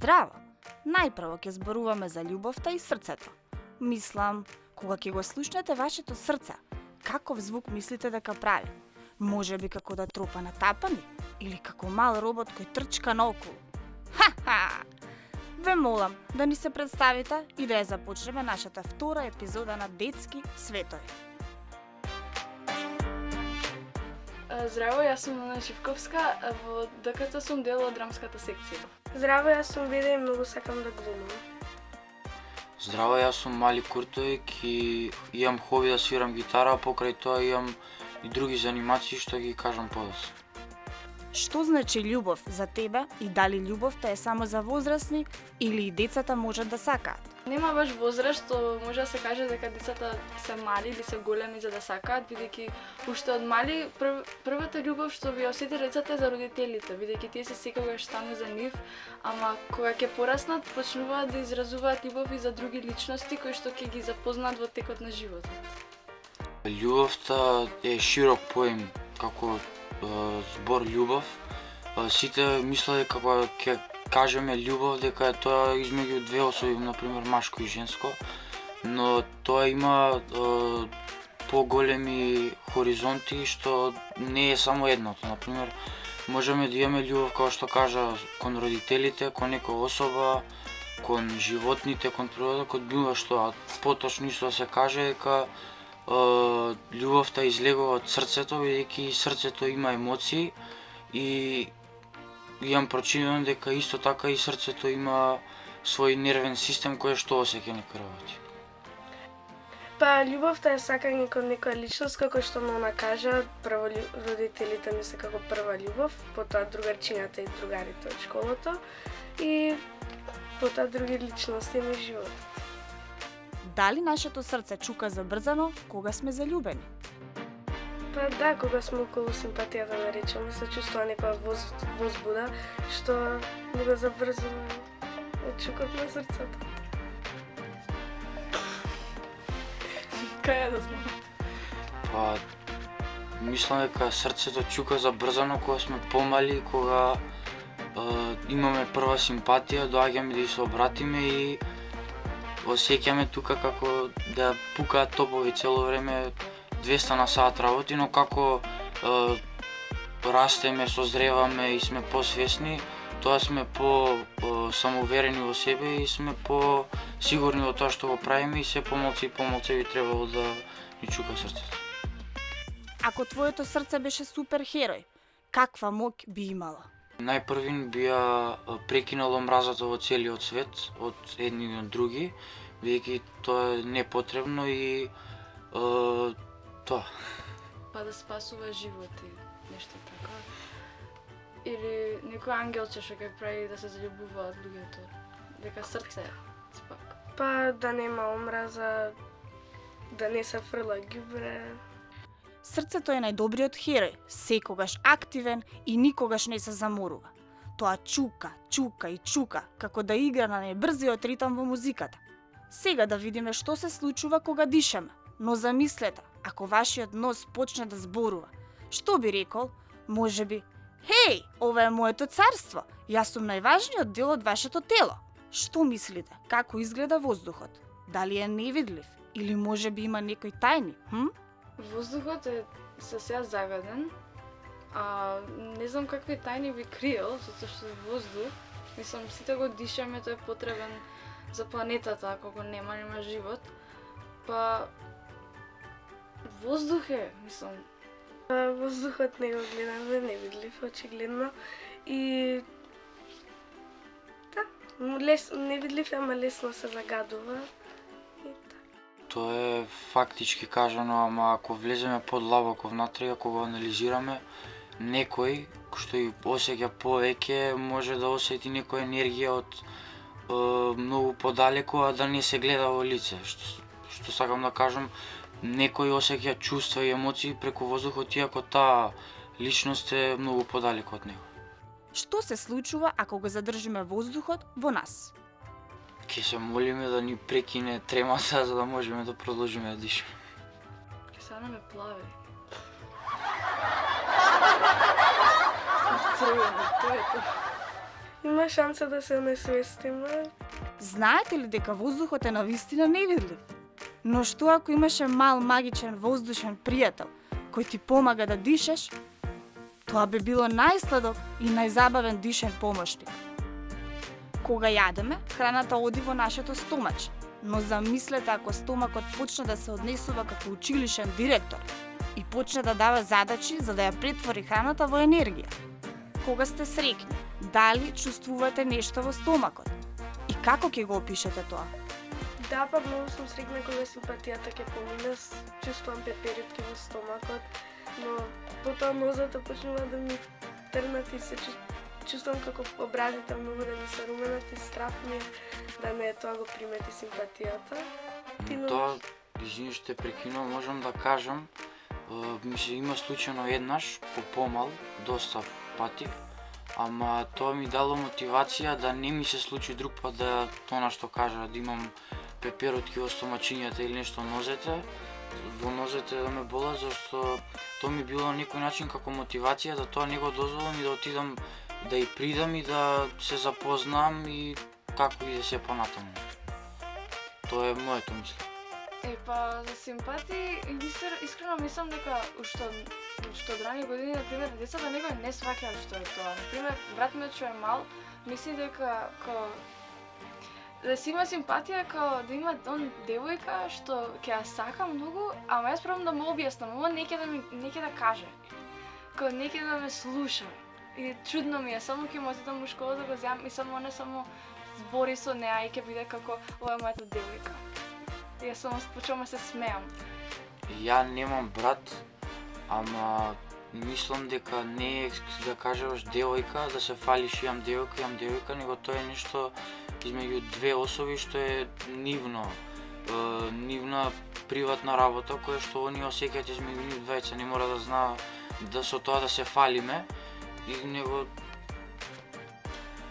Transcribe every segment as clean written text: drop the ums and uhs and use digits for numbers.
Здраво! Најпрво ќе зборуваме за љубовта и срцето. Мислам, кога ќе го слушнете вашето срце, каков звук мислите дека прави? Може би како да тропа на тапани или како мал робот кој трчка наоколу. Ха-ха! Ве молам да ни се представите и да ја започнеме нашата втора епизода на Детски светови. Здраво, јас сум Нона Живковска, во ДКЦ сум дел од драмската секција. Здраво, јас сум Вида и многу сакам да глумам. Здраво, јас сум Мали Куртовик и имам хоби да свирам гитара, а покрај тоа имам и други занимации што ги кажам подоцна. Што значи љубов за тебе и дали љубовта е само за возрастни или и децата можат да сакаат? Нема баш возраст што може да се каже дека децата се мали или се големи за да сакаат, бидејќи уште од мали првата љубов што ви осети децата е за родителите, бидејќи тие се секогаш таму за нив, ама кога ќе пораснат почнуваат да изразуваат љубов и за други личности кои што ќе ги запознаат во текот на животот. Љубовта е широк поим како збор љубов. Сите мислат дека кога ќе кажеме љубов дека е тоа измеѓу две особи, например машко и женско, но тоа има поголеми хоризонти што не е само едното. Например, можеме да имаме љубов, како што кажа, кон родителите, кон некоја особа, кон животните, кон природа, кон било што, а поточно исто да се каже дека љубовта излегува од срцето, бидејќи срцето има емоции и имам прочинено дека исто така и срцето има свој нервен систем кој што осеќа некој работи. Па љубовта е сакање кон некоја личност, како што Нона кажа, прво родителите ми се како прва љубов, потоа другарчињата и другарите од школото и потоа други личности на животот. Дали нашето срце чука забрзано кога сме заљубени? Па да, кога сме околу симпатијата, да речеме, се чувствува некоја возбуда што ни го забрзува чукот на срцето. Кај да знам? Па, мислам дека срцето чука забрзано кога сме помали, кога имаме прва симпатија, доаѓаме да се обратиме и осеќаме тука како да пукаат топови цело време 200 на сат работи, но како растеме, созреваме и сме посвесни, тоа сме самоуверени во себе и сме сигурни во тоа што го правиме и се помалку и помалку би требало да ни чука срцето. Ако твоето срце беше супер херој, каква моќ би имало? Најпрвин би ја прекинало мразата во целиот свет од едни и од други, бидејќи тоа е непотребно и тоа. Па да спасува животи, нешто така. Или некој ангелче што ќе прави да се заљубуваат луѓето, дека срце спак. Па да нема омраза, да не се фрла ѓубре. Срцето е најдобриот херој, секогаш активен и никогаш не се заморува. Тоа чука, чука и чука, како да игра на најбрзиот ритам во музиката. Сега да видиме што се случува кога дишаме, но замислете, ако вашиот нос почне да зборува, што би рекол? Може би, хеј, ова е моето царство, јас сум најважниот дел од вашето тело. Што мислите, како изгледа воздухот? Дали е невидлив или може би има некои тајни, Воздухот е сесеа загаден, а не знам какви тајни би криел, затоа што е воздух. Мислам, сите го дишаме, тој е потребен за планетата, ако го нема живот. Па воздух е, мислам. Воздухот не го гледаме, невидлив, очигледно. И да, невидлив, ама лесно се загадува. Тоа е фактички кажано, ама ако влеземе подлабоко внатре, ако го анализираме, некој што и осеќа повеќе може да осети некоја енергија од многу подалеку, а да не се гледа во лице. Што сакам да кажам, некој осеќа чувства и емоции преку воздухот, иако таа личност е многу подалеку од него. Што се случува ако го задржиме воздухот во нас? Ќе се молиме да ни прекине тремата за да можеме да продолжиме да дишаме. Ќе станеме плави. Тоа е тоа. Има шанса да се онесвестиме. Знаете ли дека воздухот е навистина невидлив? Но што ако имаше мал магичен воздушен пријател кој ти помага да дишеш? Тоа би било најсладок и најзабавен дишен помошник. Кога јадеме, храната оди во нашето стомаче, но замислете ако стомакот почне да се однесува како училишен директор и почне да дава задачи за да ја претвори храната во енергија. Кога сте среќни, дали чувствувате нешто во стомакот? И како ќе го опишете тоа? Да, па многу сум среќна кога симпатијата ќе помине, чувствувам пеперитки во стомакот, но потоа нозата почнува да ми трнат и се чувствувам како образите многу да ми се руменат и страх ми е да не е тоа го примети симпатијата. Тоа, извини што те прекинувам, можам да кажам, ми се има случајно еднаш, по помал, доста пати, ама тоа ми дало мотивација да не ми се случи друг пат да тоа што кажа, да имам пеперотки во стомачињата или нешто во нозете да ме болат, зашто тоа ми било на некој начин како мотивација да тоа не го дозволам и да отидам да и придам и да се запознам и како и да се понатаму. Тоа е моето мислење. Па за симпатии, искрено мислам дека уште од рани години, например, децата некој не сваќаат што е тоа. Например, брат ми што е мал, мисли дека да си има симпатија да има он девојка што ќе ја сака многу, ама јас пробам да му објаснам, ова не ќе да каже. Не ќе да ме слуша. И чудно ми е, само ќе му отидам у школа да го земам и само не само збори со неа и ќе биде како ова е мојата девојка. И јас само почнувам да се смеам. Ја немам брат, ама мислам дека не е да кажеш девојка, да се фалиш имам девојка, него тоа е нешто измеѓу две особи што е нивна приватна работа која што они осеќаат измеѓу нив двајца, не мора да знаа да со тоа да се фалиме и него.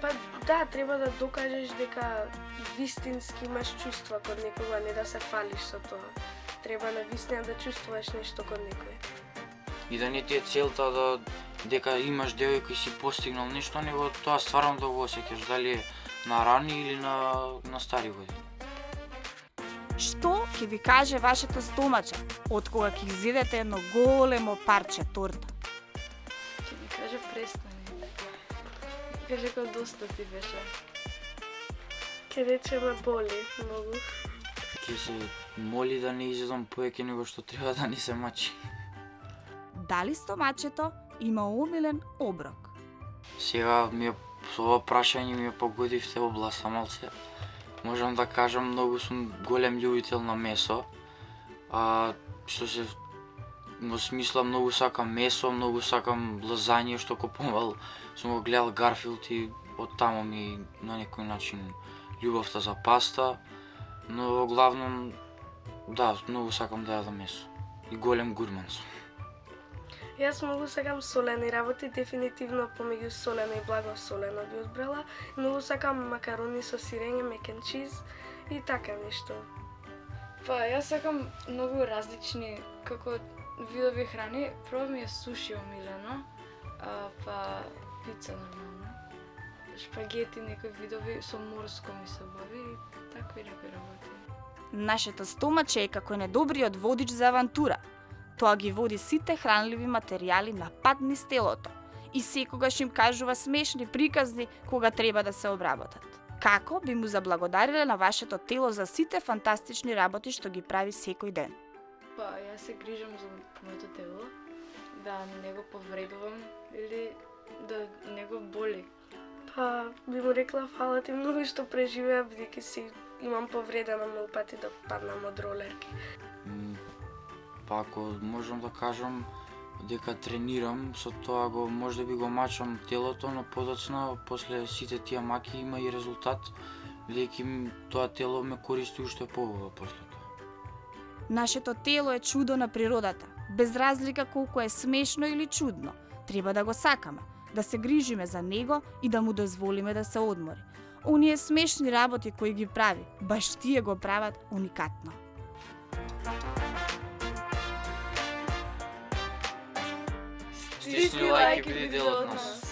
Па да, треба да докажеш дека вистински имаш чувства кон некога, не да се фалиш со тоа. Треба навистина да чувствуваш нешто кон некој. И да не ти е целта дека имаш девојка и си постигнал нешто, него тоа стварно да го осеќаш, дали е на рани или на стари години. Што ќе ви каже вашето стомаче од кога ќе изедете едно големо парче торта? Ќе ми каже престани. Каже како доста ти беше. Ке рече ме боли многу. Ќе се моли да не изедам повеќе него што треба да не се мачи. Дали стомачето има омилен оброк? Сега со ова прашање ми ја погодивте областа малце. Можам да кажам, многу сум голем љубител на месо. Што се во смисла многу сакам месо, многу сакам лазање што купувал. Сум го гледал Гарфилд и од таму ми на некој начин љубовта за паста, но главном да, многу сакам да јадам месо. И голем гурман сум. Јас многу сакам солени работи, дефинитивно помеѓу солено и благосолено би одбрала. Многу сакам макарони со сирење, мек енд чиз и така нешто. Па јас сакам многу различни како видови храни. Прво ми е суши омилено, па пица нормално. Шпагети, некои видови со морско ми се бави и такви некои работи. Нашето стомаче е како недобриот водич за авантура. Тоа ги води сите хранливи материјали на пат низ телото и секогаш им кажува смешни приказни кога треба да се обработат. Како би му заблагодариле на вашето тело за сите фантастични работи што ги прави секој ден? Па јас се грижам за моето тело, да не го повредувам или да не го боли. Па би му рекла фала ти многу што преживеа, бидејќи си имам повредена многу пати да паднам од ролерки. Па ако можам да кажам дека тренирам, со тоа можда би го мачам телото, но подоцна после сите тие маки има и резултат, бидејќи тоа тело ме користи уште поубаво после тоа. Нашето тело е чудо на природата, без разлика колку е смешно или чудно. Треба да го сакаме, да се грижиме за него и да му дозволиме да се одмори. Оние смешни работи кои ги прави, баш тие го прават уникатно. Стисни лајк и биди од нас.